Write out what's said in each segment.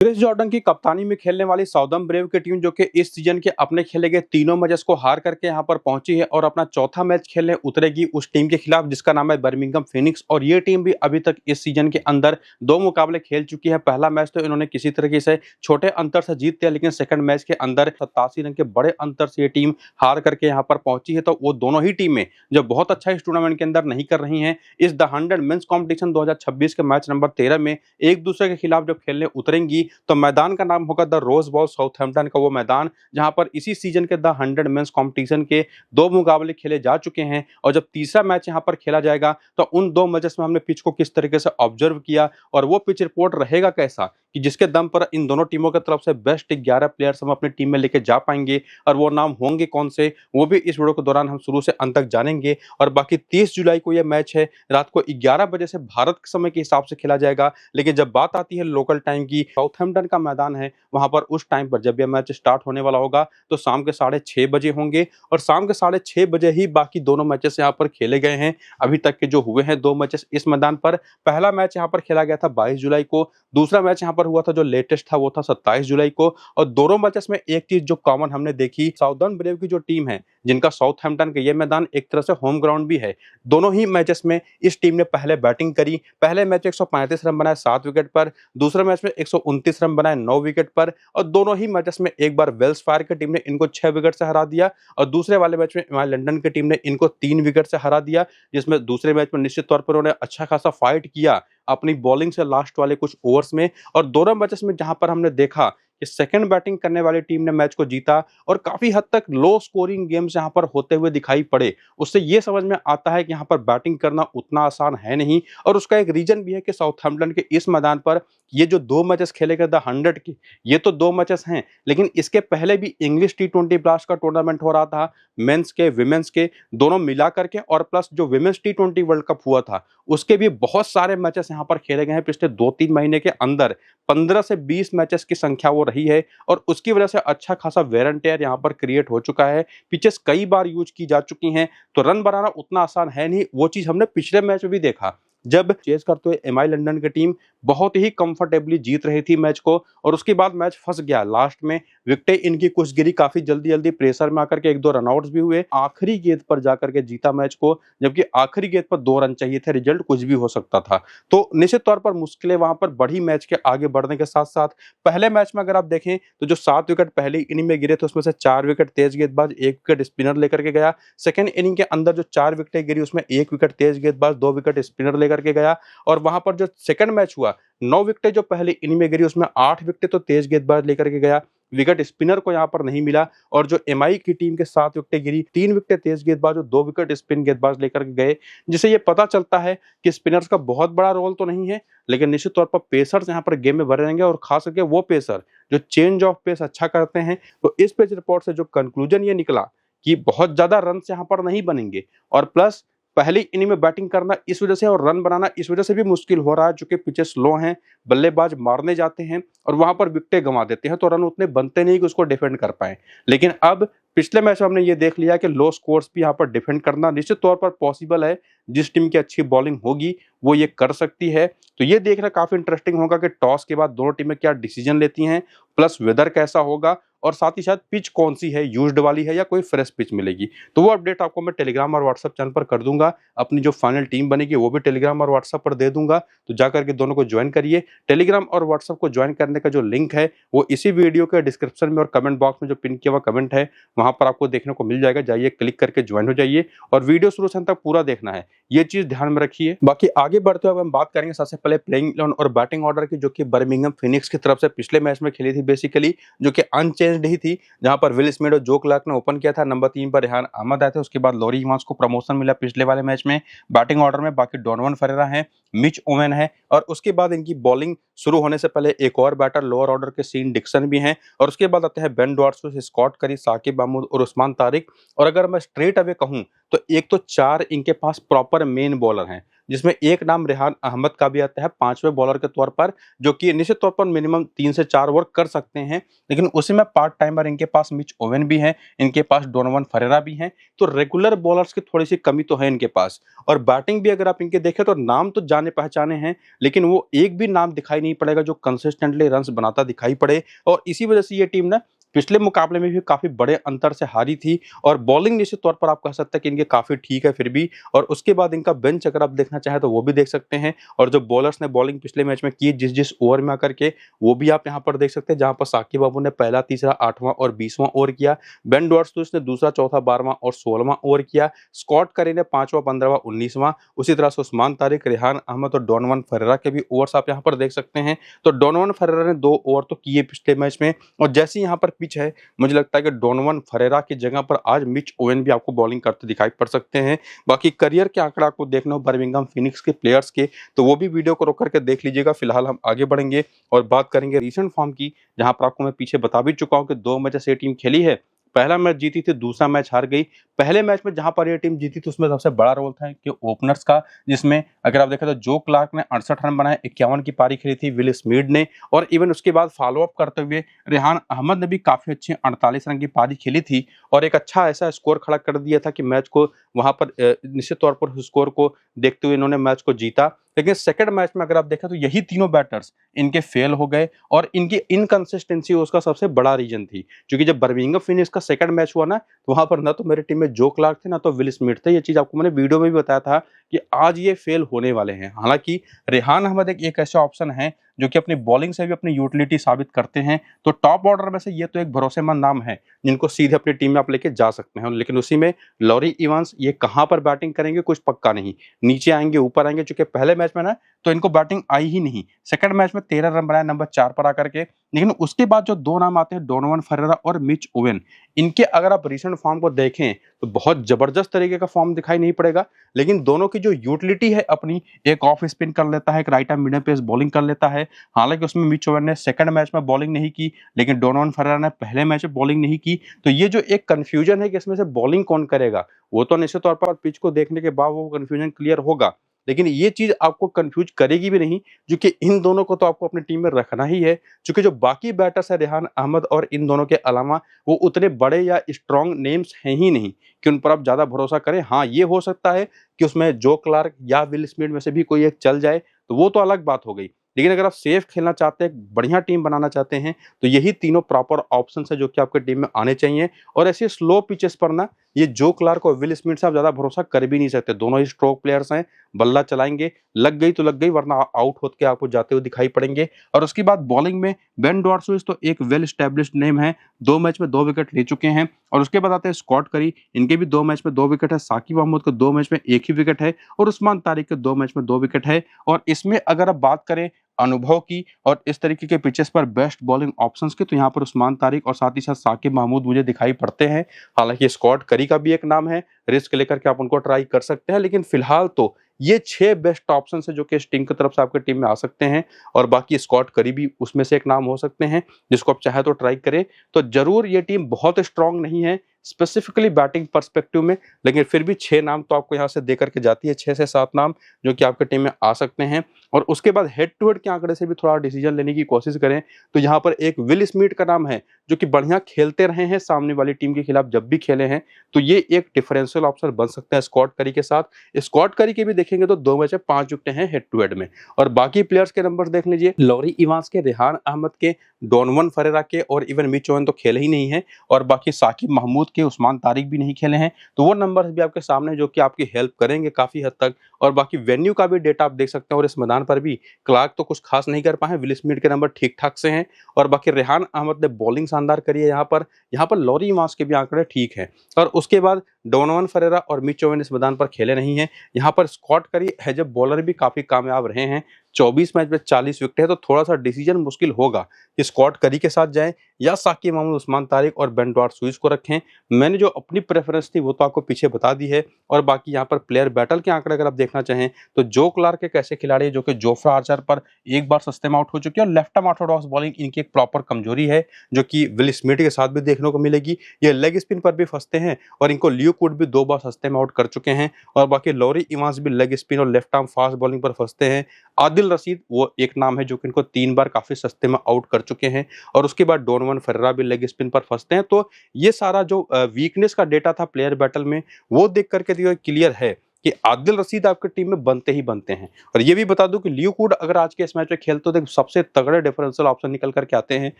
Chris Jordan की कप्तानी में खेलने वाली साउदर्न ब्रेव की टीम जो कि इस सीजन के अपने खेले गए तीनों मैचेस को हार करके यहां पर पहुंची है और अपना चौथा मैच खेलने उतरेगी उस टीम के खिलाफ जिसका नाम है बर्मिंघम फीनिक्स। और ये टीम भी अभी तक इस सीजन के अंदर दो मुकाबले खेल चुकी है। पहला मैच तो इन्होंने किसी तरीके से छोटे अंतर से जीत लिया, लेकिन सेकंड मैच के अंदर 87 रन के बड़े अंतर से ये टीम हार करके यहाँ पर पहुंची है। तो वो दोनों ही टीमें जो बहुत अच्छा इस टूर्नामेंट के अंदर नहीं कर रही हैं, इस द 100 मेंस कॉम्पिटिशन 2026 के मैच नंबर 13 में एक दूसरे के खिलाफ जब खेलने उतरेंगी तो मैदान का नाम होगा द रोज बॉल साउथहैम्पटन का वो मैदान, जहां पर इसी सीजन के द 100 मेंस कंपटीशन के दो मुकाबले खेले जा चुके हैं। और जब तीसरा मैच यहां पर खेला जाएगा तो उन दो मैचेस में हमने पिच को किस तरीके से ऑब्जर्व किया और वो पिच रिपोर्ट रहेगा कैसा कि जिसके दम पर इन दोनों टीमों की तरफ से बेस्ट 11 प्लेयर्स हम अपनी टीम में लेके जा पाएंगे और वो नाम होंगे कौन से, वो भी इस वीडियो के दौरान हम शुरू से अंत तक जानेंगे। और बाकी 30 जुलाई को यह मैच है, रात को 11 बजे से भारत के समय के हिसाब से खेला जाएगा। लेकिन जब बात आती है लोकल टाइम की, साउथहैम्पटन का मैदान है, वहां पर उस टाइम पर जब यह मैच स्टार्ट होने वाला होगा तो शाम के 6:30 बजे होंगे और शाम के 6:30 बजे ही बाकी दोनों मैचेस यहाँ पर खेले गए हैं। अभी तक के जो हुए हैं दो मैचेस इस मैदान पर, पहला मैच यहाँ पर खेला गया था 22 जुलाई को, दूसरा मैच यहाँ पर हुआ था जो लेटेस्ट था वो था 27 जुलाई को। और दोनों मैचेस में एक चीज जो कॉमन हमने देखी, साउदर्न ब्रेव की जो टीम है जिनका साउथहैम्पटन का ये मैदान एक तरह से होम ग्राउंड भी है, दोनों ही मैचेस में इस टीम ने पहले बैटिंग करी। पहले मैच 135 रन बनाए 7 विकेट पर, दूसरे मैच में 129 रन बनाए 9 विकेट पर और दोनों ही मैचेस में एक बार वेल्स फायर की टीम ने इनको 6 विकेट से हरा दिया और दूसरे वाले मैच में एमआई लंदन की टीम ने इनको 3 विकेट से हरा दिया, जिसमें दूसरे मैच में निश्चित तौर पर उन्होंने अच्छा खासा फाइट किया अपनी बॉलिंग से लास्ट वाले कुछ ओवर्स में। और दोनों मैचेस में जहां पर हमने देखा कि सेकंड बैटिंग करने वाली टीम ने मैच को जीता और काफी हद तक लो स्कोरिंग गेम्स यहां पर होते हुए दिखाई पड़े, उससे ये समझ में आता है कि यहां पर बैटिंग करना उतना आसान है नहीं। और उसका एक रीजन भी है कि साउथहैम्पटन के इस मैदान पर ये जो दो मैचेस खेले गए द 100 के, ये तो दो मैचेस हैं, लेकिन इसके पहले भी इंग्लिश T20 ब्लास्ट का टूर्नामेंट हो रहा था, मेंस के विमेंस के दोनों मिला करके, और प्लस जो विमेंस T20 वर्ल्ड कप हुआ था उसके भी बहुत सारे मैचेस यहां पर खेले गए हैं पिछले 2-3 महीने के अंदर। 15 से 20 मैचेस की संख्या वो रही है और उसकी वजह से अच्छा खासा वेयर एंड टेयर यहां पर क्रिएट हो चुका है। पिचेस कई बार यूज की जा चुकी हैं तो रन बनाना उतना आसान है नहीं। वो चीज हमने पिछले मैच में भी देखा जब चेस करते हुए एमआई लंदन की टीम बहुत ही कंफर्टेबली जीत रही थी मैच को और उसके बाद मैच फंस गया। लास्ट में विकेटें इनकी कुछ गिरी, काफी जल्दी जल्दी प्रेशर में आकर के एक दो रनआउट्स भी हुए, आखिरी गेंद पर जाकर के जीता मैच को, जबकि आखिरी गेंद पर 2 रन चाहिए थे, रिजल्ट कुछ भी हो सकता था। तो निश्चित तौर पर मुश्किलें वहां पर बढ़ी मैच के आगे बढ़ने के साथ साथ। पहले मैच में अगर आप देखें तो जो 7 विकेट पहली इनिंग में गिरे थे उसमें से 4 विकेट तेज गेंदबाज, 1 विकेट स्पिनर लेकर के गया। सेकंड इनिंग के अंदर जो 4 विकेटें गिरी उसमें 1 विकेट तेज गेंदबाज, 2 विकेट स्पिनर लेकर के गया। और वहां पर जो सेकंड मैच हुआ, 9 विकेटें जो पहली इनिंग में गिरी उसमें 8 विकेटें तो तेज गेंदबाज लेकर के गया, विकेट स्पिनर को यहां पर नहीं मिला। और जो एमआई की टीम के 7 विकेटें गिरी, 3 विकेटें तेज गेंदबाज और 2 विकेट स्पिन गेंदबाज लेकर के गए, जिससे ये पता चलता है कि स्पिनर्स का बहुत बड़ा रोल तो नहीं है, लेकिन निश्चित तौर पर पेसर्स यहां पर गेम में भरे रहेंगे और खास करके वो पेसर जो चेंज ऑफ पेस अच्छा करते हैं। तो इस पेज रिपोर्ट से जो कंक्लूजन ये निकला कि बहुत ज्यादा रन यहां पर नहीं बनेंगे और प्लस पहली इनिंग में बैटिंग करना इस वजह से और रन बनाना इस वजह से भी मुश्किल हो रहा है क्योंकि पिचेस स्लो हैं, बल्लेबाज मारने जाते हैं और वहां पर विकेटें गंवा देते हैं तो रन उतने बनते नहीं कि उसको डिफेंड कर पाए। लेकिन अब पिछले मैच में हमने ये देख लिया कि लो स्कोर्स भी यहाँ पर डिफेंड करना निश्चित तौर पर पॉसिबल है। जिस टीम की अच्छी बॉलिंग होगी वो ये कर सकती है। तो ये देखना काफी इंटरेस्टिंग होगा कि टॉस के बाद दोनों टीमें क्या डिसीजन लेती हैं, प्लस वेदर कैसा होगा और साथ ही साथ पिच कौन सी है, यूज्ड वाली है या कोई फ्रेश पिच मिलेगी। तो वो अपडेट आपको मैं टेलीग्राम और व्हाट्सएप चैनल पर कर दूंगा। अपनी जो फाइनल टीम बनेगी वो भी टेलीग्राम और व्हाट्सएप पर दे दूंगा, तो जाकर के दोनों को ज्वाइन करिए। टेलीग्राम और व्हाट्सएप को ज्वाइन करने का जो लिंक है वो इसी वीडियो के डिस्क्रिप्शन में और कमेंट बॉक्स में जो पिन किया हुआ कमेंट है वहां पर आपको देखने को मिल जाएगा। जाइए क्लिक करके ज्वाइन हो जाइए और वीडियो शुरू से अंत तक पूरा देखना है, ये चीज ध्यान में रखिए। बाकी आगे बढ़ते हुए हम बात करेंगे सबसे पहले प्लेइंग 11 और बैटिंग ऑर्डर की, जो कि बर्मिंघम फीनिक्स की तरफ से पिछले मैच में खेली थी बेसिकली, जो कि अनचेंज्ड ही थी, जहां पर विल स्मिथ और जो क्लार्क ने ओपन किया था। नंबर 3 पर रेहान अहमद आए थे, उसके बाद लॉरी इवांस को प्रमोशन मिला पिछले वाले मैच में बैटिंग ऑर्डर में। बाकी डोनोवन फेरेरा है, मिच ओवेन है और उसके बाद इनकी बॉलिंग शुरू होने से पहले एक और बैटर लोअर ऑर्डर के सीन डिक्सन भी हैं और उसके बाद आते हैं बेन डॉर्टन, स्कॉट करी, साकिब महमूद और उस्मान तारिक। और अगर मैं स्ट्रेट अवे कहूं तो एक तो 4 इनके पास प्रॉपर मेन बॉलर हैं, जिसमें एक नाम रेहान अहमद का भी आता है 5वें बॉलर के तौर पर, जो कि निश्चित तौर पर मिनिमम 3 से 4 ओवर कर सकते हैं। लेकिन उसी में पार्ट टाइमर इनके पास मिच ओवेन भी हैं, इनके पास डोनोवन फरेरा भी हैं, तो रेगुलर बॉलर्स की थोड़ी-सी कमी तो है इनके पास। और बैटिंग भी अगर आप इनके देखें तो नाम तो जाने-पहचाने हैं, लेकिन वो एक भी नाम दिखाई नहीं पड़ेगा जो कंसिस्टेंटली रन्स बनाता दिखाई पड़े, और इसी वजह से ये टीम ना पिछले मुकाबले में भी काफ़ी बड़े अंतर से हारी थी। और बॉलिंग निश्चित तौर पर आप कह सकते हैं कि इनके काफ़ी ठीक है फिर भी, और उसके बाद इनका बेंच अगर आप देखना चाहें तो वो भी देख सकते हैं। और जो बॉलर्स ने बॉलिंग पिछले मैच में की जिस-जिस ओवर में आकर के, वो भी आप यहाँ पर देख सकते हैं, जहाँ पर साकिब बाबू ने पहला, तीसरा, 8वां और 20वां ओवर किया। बेन डॉर्सलुइस ने दूसरा, चौथा, 12वां और 16वां ओवर किया। स्कॉट करी ने 5वां, 15वां, 19वां, उसी तरह से उस्मान तारिक, रेहान अहमद और डोनोवन फरेरा के भी ओवर्स आप यहाँ पर देख सकते हैं। तो डोनोवन फरेरा ने 2 ओवर तो किए पिछले मैच में, और जैसी यहाँ पर पिच है, मुझे लगता है कि डोनोवन फरेरा की जगह पर आज मिच ओवेन भी आपको बॉलिंग करते दिखाई पड़ सकते हैं। बाकी करियर के आंकड़े आपको देखना हो बर्मिंघम फीनिक्स के प्लेयर्स के, तो वो भी वीडियो को रोक करके देख लीजिएगा। फिलहाल हम आगे बढ़ेंगे और बात करेंगे रीसेंट फॉर्म की, जहां पर आपको मैं पीछे बता भी चुका हूं कि 2 मैच से ये टीम खेली है। पहला मैच जीती थी, दूसरा मैच हार गई। पहले मैच में जहां पर ये टीम जीती थी उसमें सबसे बड़ा रोल था कि ओपनर्स का, जिसमें अगर आप देखें तो जो क्लार्क ने 68 रन बनाए, 51 की पारी खेली थी विल स्मिथ ने, और इवन उसके बाद फॉलो अप करते हुए रेहान अहमद ने भी काफी अच्छी 48 रन की पारी खेली थी, और एक अच्छा ऐसा स्कोर खड़ा कर दिया था कि मैच को वहां पर निश्चित तौर पर स्कोर को देखते हुए इन्होंने मैच को जीता। लेकिन सेकंड मैच में अगर आप देखें तो यही तीनों बैटर्स इनके फेल हो गए, और इनकी इनकंसिस्टेंसी उसका सबसे बड़ा रीजन थी। क्योंकि जब बर्मिंघम फिनिक्स का सेकंड मैच हुआ ना, तो वहां पर ना तो मेरी टीम में जो क्लार्क थे, ना तो विल स्मिथ थे। ये चीज आपको मैंने वीडियो में भी बताया था कि आज ये फेल होने वाले हैं। हालांकि रेहान अहमद एक ऐसा ऑप्शन है जो कि अपनी बॉलिंग से भी अपनी यूटिलिटी साबित करते हैं, तो टॉप ऑर्डर में से ये तो एक भरोसेमंद नाम है जिनको सीधे अपनी टीम में आप लेके जा सकते हैं। लेकिन उसी में लॉरी इवांस ये कहां पर बैटिंग करेंगे कुछ पक्का नहीं, नीचे आएंगे ऊपर आएंगे, चूंकि पहले मैच में ना तो इनको बैटिंग आई ही नहीं। सेकंड मैच में 13 रन बनाए नंबर 4 पर आकर के, लेकिन उसके बाद जो 2 नाम आते हैं डोनोवन फरेरा और मिच ओवेन, इनके अगर आप रिसेंट फॉर्म को देखें तो बहुत जबरदस्त तरीके का फॉर्म दिखाई नहीं पड़ेगा। लेकिन दोनों की जो यूटिलिटी है अपनी, एक ऑफ स्पिन कर लेता है, एक right arm medium pace bowling कर लेता है। हालांकि उसमें मिच ओवेन ने सेकंड मैच में बॉलिंग नहीं की, लेकिन डोनोवन फरेरा ने पहले मैच में बॉलिंग नहीं की। तो ये जो एक कंफ्यूजन है कि इसमें से बॉलिंग कौन करेगा, वो तो निश्चित तौर पर पिच को देखने के बाद वो कंफ्यूजन क्लियर होगा। लेकिन ये चीज आपको कंफ्यूज करेगी भी नहीं, क्योंकि इन दोनों को तो आपको अपनी टीम में रखना ही है। क्योंकि जो बाकी बैटर्स है रेहान अहमद और इन दोनों के अलावा, वो उतने बड़े या स्ट्रॉन्ग नेम्स हैं ही नहीं कि उन पर आप ज्यादा भरोसा करें। हाँ, ये हो सकता है कि उसमें जो क्लार्क या विल स्मिथ में से भी कोई एक चल जाए, तो वो तो अलग बात हो गई। लेकिन अगर आप सेफ खेलना चाहते हैं, बढ़िया टीम बनाना चाहते हैं, तो यही तीनों प्रॉपर ऑप्शन है जो कि आपके टीम में आने चाहिए। और ऐसे स्लो पिचेस पर ना ये जो क्लार्क और विल स्मिथ से आप ज्यादा भरोसा कर भी नहीं सकते। दोनों ही स्ट्रोक प्लेयर्स हैं, बल्ला चलाएंगे, लग गई तो लग गई, वरना आउट होकर आपको जाते हुए दिखाई पड़ेंगे। और उसके बाद बॉलिंग में बेन डॉर्सलुइस तो एक वेल स्टैब्लिश्ड नेम है, 2 मैच में 2 विकेट ले चुके हैं। और उसके बाद आते हैं स्कॉट करी, इनके भी 2 मैच में 2 विकेट है। साकिब अहमद को 2 मैच में 1 ही विकेट है, और उस्मान तारिक के 2 मैच में 2 विकेट है। और इसमें अगर आप बात करें अनुभव की और इस तरीके के पिचेस पर बेस्ट बॉलिंग ऑप्शंस की, तो यहाँ पर उस्मान तारिक और साथ ही साथ साकिब महमूद मुझे दिखाई पड़ते हैं। हालांकि स्कॉट करी का भी एक नाम है, रिस्क लेकर के आप उनको ट्राई कर सकते हैं। लेकिन फिलहाल तो ये 6 बेस्ट ऑप्शन है जो कि इस टीम की तरफ से आपकी टीम में आ सकते हैं, और बाकी स्कॉट करी भी उसमें से एक नाम हो सकते हैं जिसको आप चाहे तो ट्राई करें। तो जरूर ये टीम बहुत स्ट्रांग नहीं है स्पेसिफिकली बैटिंग पर्सपेक्टिव में, लेकिन फिर भी 6 नाम तो आपको यहाँ से दे करके जाती है, 6 से 7 नाम जो कि आपकी टीम में आ सकते हैं। और उसके बाद हेड टू हेड के आंकड़े से भी थोड़ा डिसीजन लेने की कोशिश करें, तो यहाँ पर एक विल स्मिथ का नाम है जो कि बढ़िया खेलते रहे हैं सामने वाली टीम के खिलाफ जब भी खेले हैं, तो ये एक डिफरेंशियल ऑप्शन बन सकता है स्कॉट करी के साथ। स्कॉट करी के भी देखेंगे तो 2 मैच में 5 विकेट हैं हेड टू हेड में। और बाकी प्लेयर्स के नंबर देख लीजिए, लॉरी इवांस के, रेहान अहमद के, डोनोवन फरेरा के, और इवन मिच ओवेन तो खेले ही नहीं है, और बाकी साकिब महमूद के, उस्मान तारिक भी नहीं खेले हैं। तो वो नंबर्स भी आपके सामने जो कि आपकी हेल्प करेंगे काफी हद तक। और बाकी वेन्यू का भी डेटा आप देख सकते हैं, और इस मैदान पर भी क्लार्क तो कुछ खास नहीं कर पाए, विल स्मिथ के नंबर ठीक ठाक से हैं, और बाकी रेहान अहमद ने बॉलिंग शानदार करी है यहाँ पर लॉरी इवांस के भी आंकड़े ठीक है। और उसके बाद डोनोवन फरेरा और मिच ओवेन इस मैदान पर खेले नहीं है। यहाँ पर स्कॉट करी एज ए बॉलर भी काफी कामयाब रहे हैं, 24 मैच में 40 विकेट है, तो थोड़ा सा डिसीजन मुश्किल होगा कि स्कॉट करी के साथ जाएं या साकिब महमूद, उस्मान तारिक और बेन एडवर्ड सुइस को रखें। मैंने जो अपनी प्रेफरेंस थी वो तो आपको पीछे बता दी है। और बाकी यहाँ पर प्लेयर बैटल के आंकड़े अगर आप देखना चाहें तो जो क्लार्क एक ऐसे खिलाड़ी है जो कि जोफ्रा आर्चर पर एक बार सस्ते में आउट हो चुके हैं, और लेफ्ट आर्म ऑर्थोडॉक्स बॉलिंग इनकी एक प्रॉपर कमजोरी है जो कि विल स्मिथ के साथ भी देखने को मिलेगी। ये लेग स्पिन पर भी फंसते हैं और इनको लियो कूड भी 2 बार सस्ते में आउट कर चुके हैं। और बाकी लॉरी इवांस भी लेग स्पिन और लेफ्ट आर्म फास्ट बॉलिंग पर फंसते हैं। आदिल रशीद वो एक नाम है जो कि इनको 3 बार काफी सस्ते में आउट कर चुके हैं। और उसके बाद डोनोवन फेरेरा भी लेग स्पिन पर फंसते हैं। तो ये सारा जो वीकनेस का डेटा था प्लेयर बैटल में वो देख करके क्लियर है कि आदिल रशीद आपकी टीम में बनते ही बनते हैं। और ये भी बता दूं कि लियो कूड अगर आज के इस मैच में खेलते तो सबसे तगड़े डिफरेंशियल ऑप्शन निकल करके आते हैं।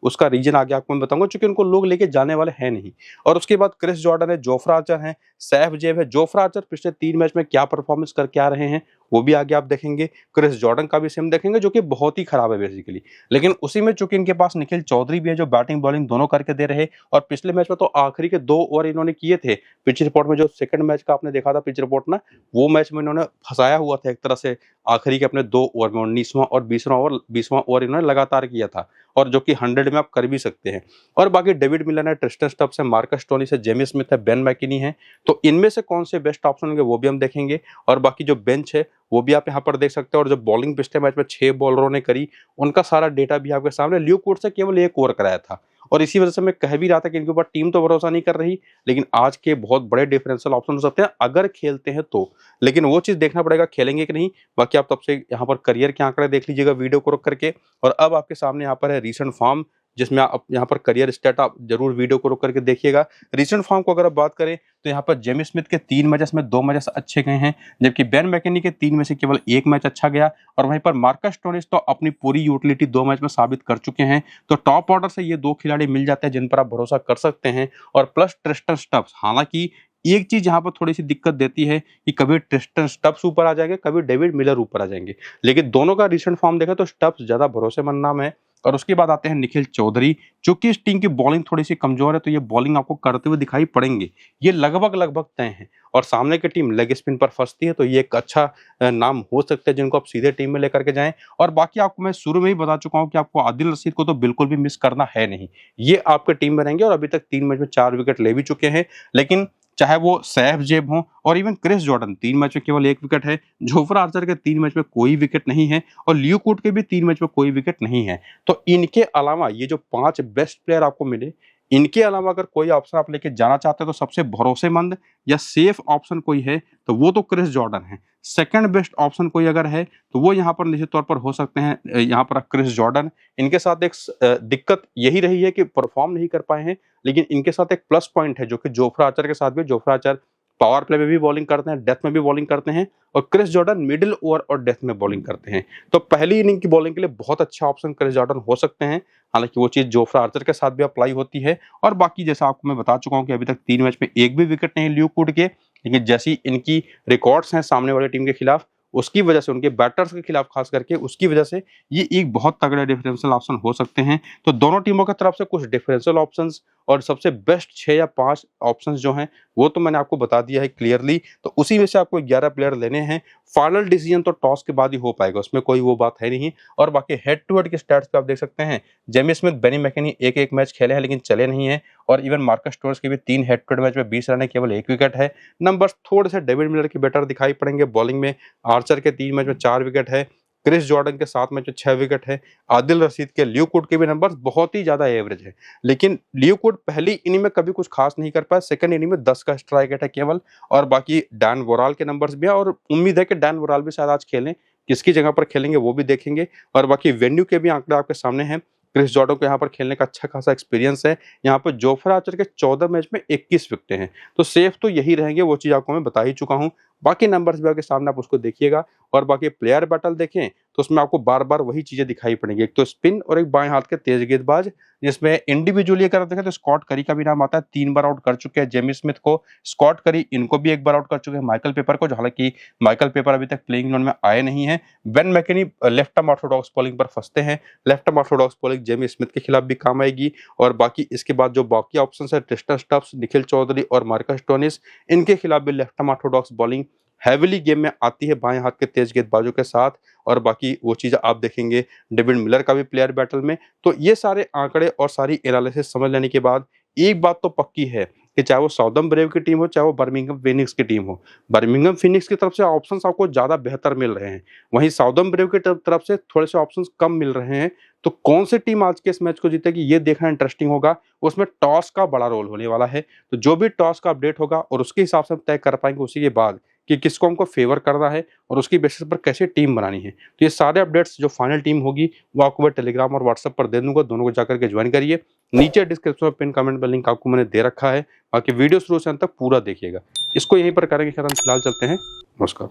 उसका रीजन आगे आपको मैं बताऊंगा, क्योंकि उनको लोग लेके जाने वाले हैं नहीं। और उसके बाद क्रिस जॉर्डन है, जोफ्रा आर्चर है, सैफ जेब है। जोफ्रा आर्चर पिछले 3 मैच में क्या परफॉर्मेंस करके आ रहे हैं वो भी आगे आप देखेंगे। क्रिस जॉर्डन का भी सेम देखेंगे जो कि बहुत ही खराब है बेसिकली। लेकिन उसी में चूंकि इनके पास निखिल चौधरी भी है जो बैटिंग बॉलिंग दोनों करके दे रहे। और पिछले मैच में तो आखिरी के 2 ओवर इन्होंने किए थे। पिच रिपोर्ट में जो सेकंड मैच का आपने देखा था पिच रिपोर्ट ना, वो मैच में इन्होंने फंसाया हुआ था एक तरह से। आखिरी के अपने 2 ओवर में 19वां और 20वां ओवर इन्होंने लगातार किया था, और जो कि 100 में आप कर भी सकते हैं। और बाकी डेविड मिलर है, ट्रिस्टन स्टब्स है, मार्कस स्टोनिस है, जेमी स्मिथ है, बेन मैकिनी है। तो इनमें से कौन से बेस्ट ऑप्शन होंगे वो भी हम देखेंगे। और बाकी जो बेंच है वो भी आप यहाँ पर देख सकते हैं। और जो बॉलिंग पिछले मैच में 6 बॉलरों ने करी उनका सारा डेटा भी आपके सामने। लियो कूड से केवल 1 ओवर कराया था, और इसी वजह से मैं कह भी रहा था कि इनके ऊपर टीम तो भरोसा नहीं कर रही, लेकिन आज के बहुत बड़े डिफरेंशियल ऑप्शन हो सकते हैं अगर खेलते हैं तो। लेकिन वो चीज देखना पड़ेगा खेलेंगे कि नहीं। बाकी आप तब से यहाँ पर करियर के आंकड़े देख लीजिएगा वीडियो को रोक करके। और अब आपके सामने यहाँ पर है रीसेंट फॉर्म, जिसमें आप यहाँ पर करियर स्टेट आप जरूर वीडियो को रोक करके देखिएगा। रीसेंट फॉर्म को अगर आप बात करें तो यहाँ पर जेमी स्मिथ के 3 मैचेस में 2 मैचेस अच्छे गए हैं, जबकि बेन मैकेनी के 3 में से केवल 1 मैच अच्छा गया। और वहीं पर मार्कस स्टोनिस तो अपनी पूरी यूटिलिटी 2 मैच में साबित कर चुके हैं। तो टॉप ऑर्डर से ये 2 खिलाड़ी मिल जाते हैं जिन पर आप भरोसा कर सकते हैं। और प्लस ट्रिस्टन स्टब्स, हालांकि एक चीज यहाँ पर थोड़ी सी दिक्कत देती है कि कभी ट्रिस्टन स्टब्स ऊपर आ जाएंगे, कभी डेविड मिलर ऊपर आ जाएंगे। लेकिन दोनों का रिसेंट फॉर्म देखा तो स्टब्स ज्यादा भरोसेमंद नाम है। और उसके बाद आते हैं निखिल चौधरी, जो कि इस टीम की बॉलिंग थोड़ी सी कमजोर है, तो ये बॉलिंग आपको करते हुए दिखाई पड़ेंगे। ये लगभग तय है। और सामने की टीम लेग स्पिन पर फंसती है, तो ये एक अच्छा नाम हो सकता है जिनको आप सीधे टीम में लेकर के जाएं। और बाकी आपको मैं शुरू में ही बता चुका हूं कि आपको आदिल रशीद को तो बिल्कुल भी मिस करना है नहीं। ये आपके टीम में रहेंगे और अभी तक 3 मैच में 4 विकेट ले भी चुके हैं। लेकिन चाहे वो सैफ जेब हो और इवन क्रिस जॉर्डन, 3 मैच में केवल 1 विकेट है। जोफ्रा आर्चर के 3 मैच में कोई विकेट नहीं है, और लियो कूड के भी 3 मैच में कोई विकेट नहीं है। तो इनके अलावा ये जो 5 बेस्ट प्लेयर आपको मिले, इनके अलावा अगर कोई ऑप्शन आप लेके जाना चाहते हैं तो सबसे भरोसेमंद या सेफ ऑप्शन कोई है तो वो तो क्रिस जॉर्डन है। सेकंड बेस्ट ऑप्शन कोई अगर है तो वो यहाँ पर निश्चित तौर पर हो सकते हैं यहाँ पर क्रिस जॉर्डन। इनके साथ एक दिक्कत यही रही है कि परफॉर्म नहीं कर पाए हैं, लेकिन इनके साथ एक प्लस पॉइंट है जो कि जोफ्रा आर्चर के साथ भी। जोफ्रा आर्चर पावर प्ले में भी बॉलिंग करते हैं, डेथ में भी बॉलिंग करते हैं, और क्रिस जॉर्डन मिडिल ओवर और डेथ में बॉलिंग करते हैं। तो पहली इनिंग की बॉलिंग के लिए बहुत अच्छा ऑप्शन क्रिस जॉर्डन हो सकते हैं। हालांकि वो चीज जोफ्रा आर्चर के साथ भी अप्लाई होती है। और बाकी जैसा आपको मैं बता चुका हूं कि अभी तक 3 मैच में एक भी विकेट नहीं लियो कूड के, लेकिन जैसी इनकी रिकॉर्ड्स हैं सामने वाली टीम के खिलाफ, उसकी वजह से, उनके बैटर्स के खिलाफ खास करके उसकी वजह से ये एक बहुत तगड़े डिफरेंशियल ऑप्शन हो सकते हैं। तो दोनों टीमों की तरफ से कुछ डिफरेंशियल ऑप्शंस और सबसे बेस्ट 6 या 5 ऑप्शंस जो हैं वो तो मैंने आपको बता दिया है क्लियरली। तो उसी में से आपको 11 प्लेयर लेने हैं। फाइनल डिसीजन तो टॉस के बाद ही हो पाएगा, उसमें कोई वो बात है नहीं। और बाकी हेड टू हेड के स्टैट्स पे आप देख सकते हैं, जेमी स्मिथ, बेनी मैकेनी एक मैच खेले हैं लेकिन चले नहीं है। और इवन मार्कस स्टोनिस के भी 3 हेड टू हेड मैच में 20 रन है, केवल 1 विकेट है। नंबर्स थोड़े से डेविड मिलर के बेटर दिखाई पड़ेंगे बॉलिंग में। आर्चर के 3 मैच में 4 विकेट है, क्रिस जॉर्डन के 7 मैच में 6 विकेट है। आदिल रशीद के, लियो कूड के भी नंबर्स बहुत ही ज्यादा एवरेज है। लेकिन लियो कूड पहली इनिंग में कभी कुछ खास नहीं कर पाया, सेकंड इनिंग में 10 का स्ट्राइक रेट है केवल। और बाकी डैन वोराल के नंबर्स भी है, और उम्मीद है कि डैन वोराल भी शायद आज खेलें। किसकी जगह पर खेलेंगे वो भी देखेंगे। और बाकी वेन्यू के भी आंकड़े आपके सामने हैं। क्रिस जॉर्डन को यहाँ पर खेलने का अच्छा खासा एक्सपीरियंस है। यहाँ पर जोफ्रा आर्चर के 14 मैच में 21 विकेटें हैं, तो सेफ तो यही रहेंगे, वो चीज आपको मैं बता ही चुका हूँ। बाकी नंबर्स भी आपके सामने, आप उसको देखिएगा। और बाकी प्लेयर बैटल देखें तो उसमें आपको बार बार वही चीजें दिखाई पड़ेंगी, एक तो स्पिन और एक बाएं हाथ के तेज गेंदबाज। जिसमें इंडिविजुअली अगर देखें तो स्कॉट करी का भी नाम आता है, 3 बार आउट कर चुके हैं जेमी स्मिथ को। स्कॉट करी इनको भी 1 बार आउट कर चुके हैं, माइकल पेपर को, हालांकि माइकल पेपर अभी तक प्लेइंग इलेवन में आए नहीं है। Ben McKinney left arm orthodox bowling पर फंसते हैं, left arm orthodox bowling Jamie Smith के खिलाफ भी काम आएगी। और बाकी इसके बाद जो बाकी ऑप्शन है, ट्रिस्टन स्टब्स, निखिल चौधरी और मार्कस स्टोनिस, इनके खिलाफ भी left arm orthodox bowling heavily game में आती है बाएं हाथ के तेज गेंदबाजों के साथ, और बाकी वो चीज़ें आप देखेंगे डेविड मिलर का भी प्लेयर बैटल में। तो ये सारे आंकड़े और सारी एनालिसिस समझ लेने के बाद एक बात तो पक्की है कि चाहे वो साउदर्न ब्रेव की टीम हो, चाहे वो बर्मिंघम फीनिक्स की टीम हो, बर्मिंघम फीनिक्स की तरफ से ऑप्शंस आपको ज़्यादा बेहतर मिल रहे हैं। वहीं साउदर्न ब्रेव की तरफ से थोड़े से ऑप्शंस कम मिल रहे हैं। तो कौन सी टीम आज के इस मैच को जीतेगी ये देखना इंटरेस्टिंग होगा। उसमें टॉस का बड़ा रोल होने वाला है। तो जो भी टॉस का अपडेट होगा और उसके हिसाब से हम तय कर पाएंगे उसी के बाद कि किसको हमको फेवर करना है और उसकी बेसिस पर कैसे टीम बनानी है। तो ये सारे अपडेट्स जो फाइनल टीम होगी वो आपको मैं टेलीग्राम और व्हाट्सएप पर दे दूंगा, दोनों को जाकर के ज्वाइन करिए। नीचे डिस्क्रिप्शन में पिन कमेंट में लिंक आपको मैंने दे रखा है। बाकी वीडियो शुरू से अंत तक पूरा देखिएगा। इसको यहीं पर करेंगे, फिर हम फिलहाल चलते हैं। नमस्कार।